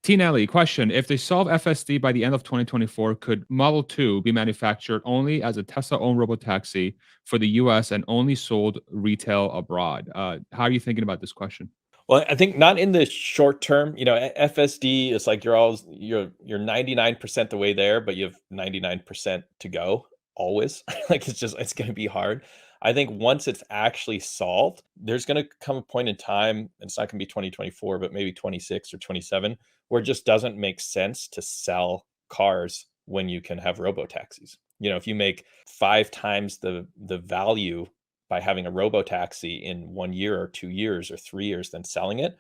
T. Nelly, question. If they solve FSD by the end of 2024, could Model 2 be manufactured only as a Tesla-owned robotaxi for the US and only sold retail abroad? How are you thinking about this question? Well, I think not in the short term. FSD is like you're 99% the way there, but you have 99% to go always. Like it's going to be hard. I think once it's actually solved, there's going to come a point in time, and it's not going to be 2024, but maybe 26 or 27, where it just doesn't make sense to sell cars when you can have robo taxis. If you make 5 times the value by having a robotaxi in 1 year or 2 years or 3 years than selling it,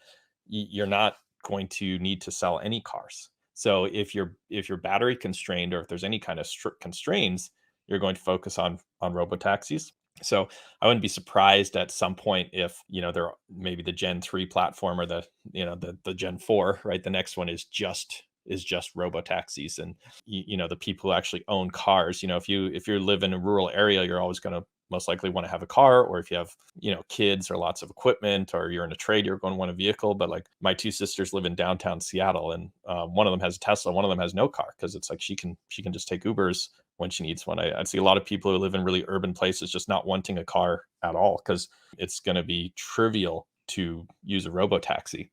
you're not going to need to sell any cars. So if you're battery constrained, or if there's any kind of strict constraints, you're going to focus on robotaxis. So I wouldn't be surprised at some point if there maybe the Gen 3 platform, or the Gen 4, right? The next one is just robotaxis, and the people who actually own cars. If you live in a rural area, you're always going to most likely want to have a car, or if you have kids or lots of equipment, or you're in a trade, you're going to want a vehicle. But like my 2 sisters live in downtown Seattle, and one of them has a Tesla, one of them has no car, because it's like she can just take Ubers when she needs one. I see a lot of people who live in really urban places just not wanting a car at all, because it's going to be trivial to use a robo taxi.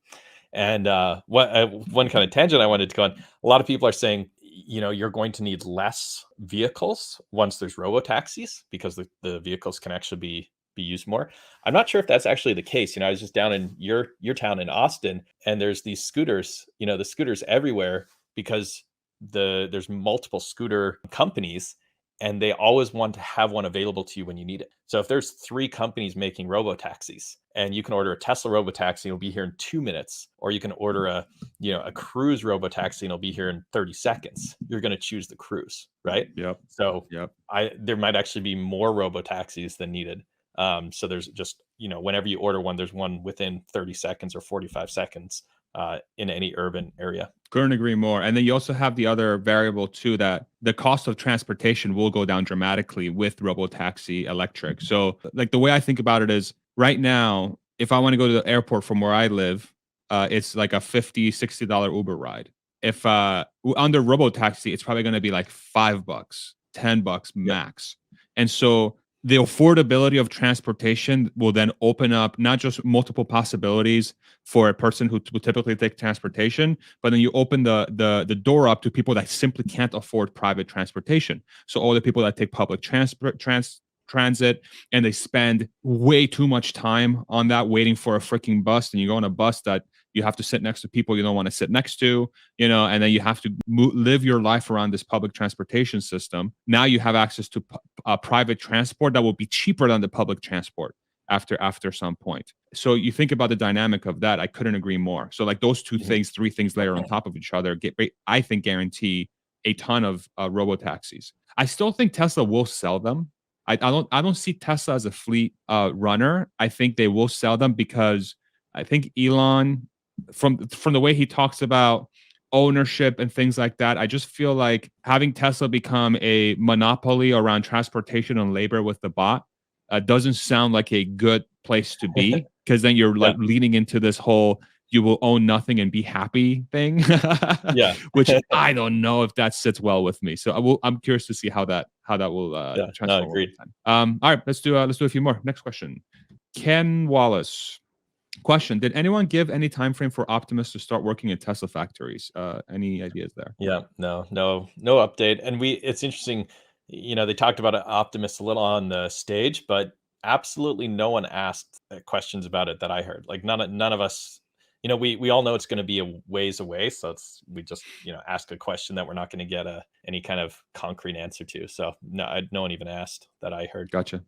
And one kind of tangent I wanted to go on, a lot of people are saying, you're going to need less vehicles once there's robo taxis, because the vehicles can actually be used more. I'm not sure if that's actually the case. I was just down in your town in Austin, and there's these scooters, the scooters everywhere, because there's multiple scooter companies, and they always want to have one available to you when you need it. So if there's 3 companies making robo taxis, and you can order a Tesla robotaxi, it'll be here in 2 minutes, or you can order a Cruise robotaxi, and it'll be here in 30 seconds. You're going to choose the Cruise, right? Yep. So Yep. there might actually be more robotaxis than needed. So there's just, whenever you order one, there's one within 30 seconds or 45 seconds in any urban area. Couldn't agree more. And then you also have the other variable too, that the cost of transportation will go down dramatically with robotaxi electric. So like the way I think about it is, right now, if I want to go to the airport from where I live, it's like a $50-$60 Uber ride. If under robotaxi, it's probably going to be like $5, $10 max. And so the affordability of transportation will then open up not just multiple possibilities for a person who would typically take transportation, but then you open the door up to people that simply can't afford private transportation. So all the people that take public transit, and they spend way too much time on that, waiting for a freaking bus, and you go on a bus that you have to sit next to people you don't want to sit next to, and then you have to live your life around this public transportation system. Now you have access to private transport that will be cheaper than the public transport after some point. So you think about the dynamic of that. I couldn't agree more. So like those 2 things, 3 things layer on top of each other, I think guarantee a ton of robo-taxis. I still think Tesla will sell them. I don't see Tesla as a fleet runner. I think they will sell them, because I think Elon, from the way he talks about ownership and things like that, I just feel like having Tesla become a monopoly around transportation and labor with the bot doesn't sound like a good place to be, because then you're like leaning into this whole you will own nothing and be happy thing. Yeah. Which I don't know if that sits well with me. So I'm curious to see how that will transform over agreed. time. All right, let's do a few more. Next question. Ken Wallace. Question: did anyone give any time frame for Optimus to start working at Tesla factories? Any ideas there? Yeah, no update. And it's interesting, they talked about Optimus a little on the stage, but absolutely no one asked questions about it that I heard. Like none of us, we all know it's going to be a ways away, so we just ask a question that we're not going to get any kind of concrete answer to. So no one even asked that I heard. Gotcha.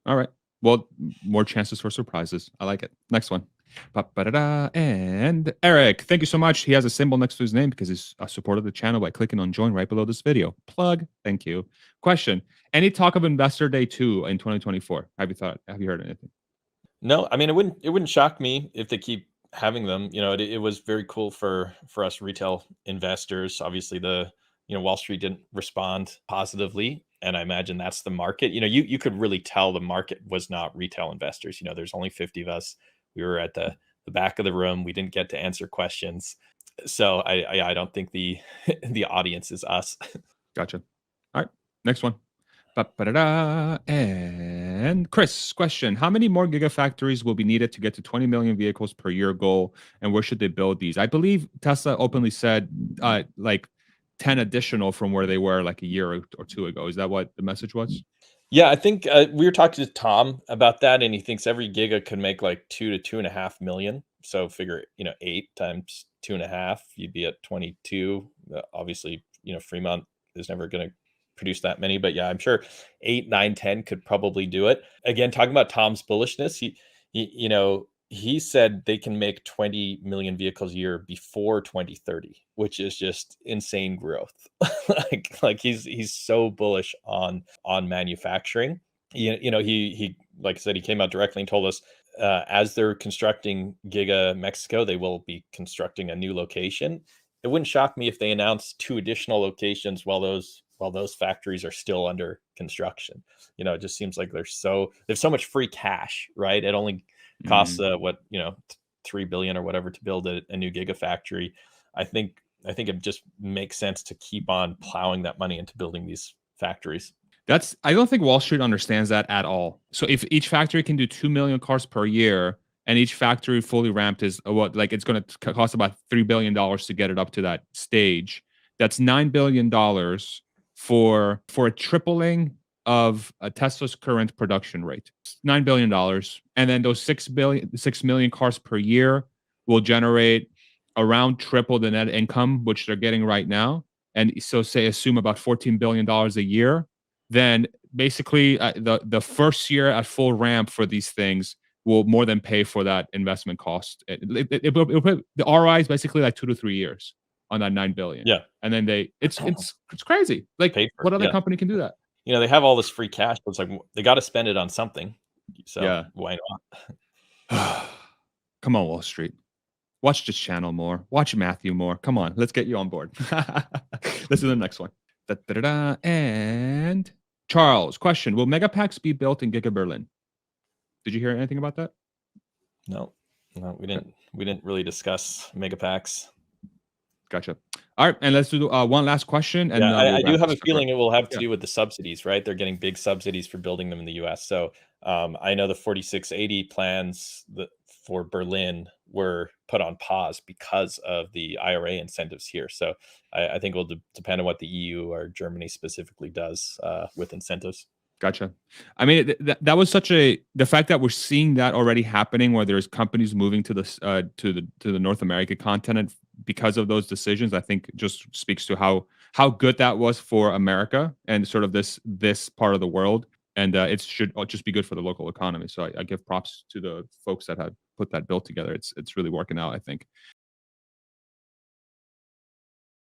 All right. Well, more chances for surprises. I like it. Next one. And Eric, thank you so much. He has a symbol next to his name because he's supported the channel by clicking on join right below this video. Plug. Thank you. Question: any talk of Investor Day 2 in 2024? Have you heard anything? No, I mean, it wouldn't shock me if they keep having them. It was very cool for us retail investors. Obviously, Wall Street didn't respond positively, and I imagine that's the market. You could really tell the market was not retail investors. There's only 50 of us. We were at the back of the room. We didn't get to answer questions. So I don't think the the audience is us. Gotcha. All right, next one. Ba-ba-da-da. And Chris, question: how many more gigafactories will be needed to get to 20 million vehicles per year goal, and where should they build these? I believe Tesla openly said like 10 additional from where they were like a year or two ago. Is that what the message was? Yeah, I think we were talking to Tom about that, and he thinks every giga could make like 2 to 2.5 million. So figure, 8 times 2.5, you'd be at 22. Obviously, Fremont is never going to produce that many, but yeah, I'm sure 8, 9, 10 could probably do it. Again, talking about Tom's bullishness, he said they can make 20 million vehicles a year before 2030, which is just insane growth. like he's so bullish on manufacturing. He like I said, he came out directly and told us, as they're constructing Giga Mexico, they will be constructing a new location. It wouldn't shock me if they announced 2 additional locations while those factories are still under construction. It just seems like there's so much free cash, right? It only costs Mm. 3 billion or whatever to build a new gigafactory. I think it just makes sense to keep on plowing that money into building these factories. I don't think Wall Street understands that at all. So if each factory can do 2 million cars per year, and each factory fully ramped is what, like, it's going to cost about $3 billion to get it up to that stage. That's $9 billion for a tripling of a Tesla's current production rate. $9 billion. And then those 6 million cars per year will generate around triple the net income, which they're getting right now. And so assume about $14 billion a year. Then basically the first year at full ramp for these things will more than pay for that investment cost. It'll put the ROI is basically like 2 to 3 years on that 9 billion. Yeah. And then it's crazy. Like, Paid for, what other yeah. company can do that? They have all this free cash, but it's like they got to spend it on something. So Yeah. why not? Come on, Wall Street. Watch this channel more. Watch Matthew more. Come on, let's get you on board. Let's do the next one. Da-da-da-da. And Charles, question: will Megapacks be built in Giga Berlin? Did you hear anything about that? No, we didn't really discuss Megapacks. Gotcha. All right, and let's do one last question, and Yeah, we'll I do wrap have this a up. feeling it will have to Yeah. do with the subsidies, right? They're getting big subsidies for building them in the US. So I know the 4680 plans for Berlin were put on pause because of the IRA incentives here. So I think it will depend on what the EU or Germany specifically does with incentives. Gotcha. I mean, that was the fact that we're seeing that already happening, where there's companies moving to the North America continent because of those decisions. I think just speaks to how good that was for America and sort of this part of the world, and it should just be good for the local economy. So I give props to the folks that had put that bill together. It's really working out, I think.